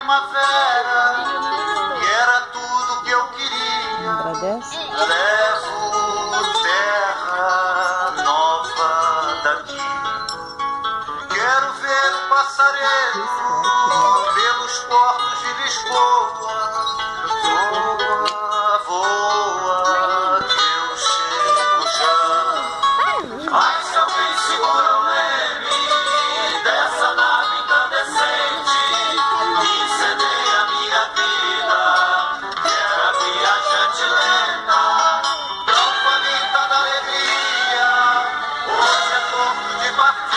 primavera, e era tudo que eu queria. Levo terra nova daqui. Quero ver o passaredo pelos portos de Lisboa. Voa, voa, que eu chego já. Mas se alguém segura o leme dessa nave incandescente, incendeia a minha vida, que era viajante lenta, tão faminta da alegria, hoje é ponto de partida.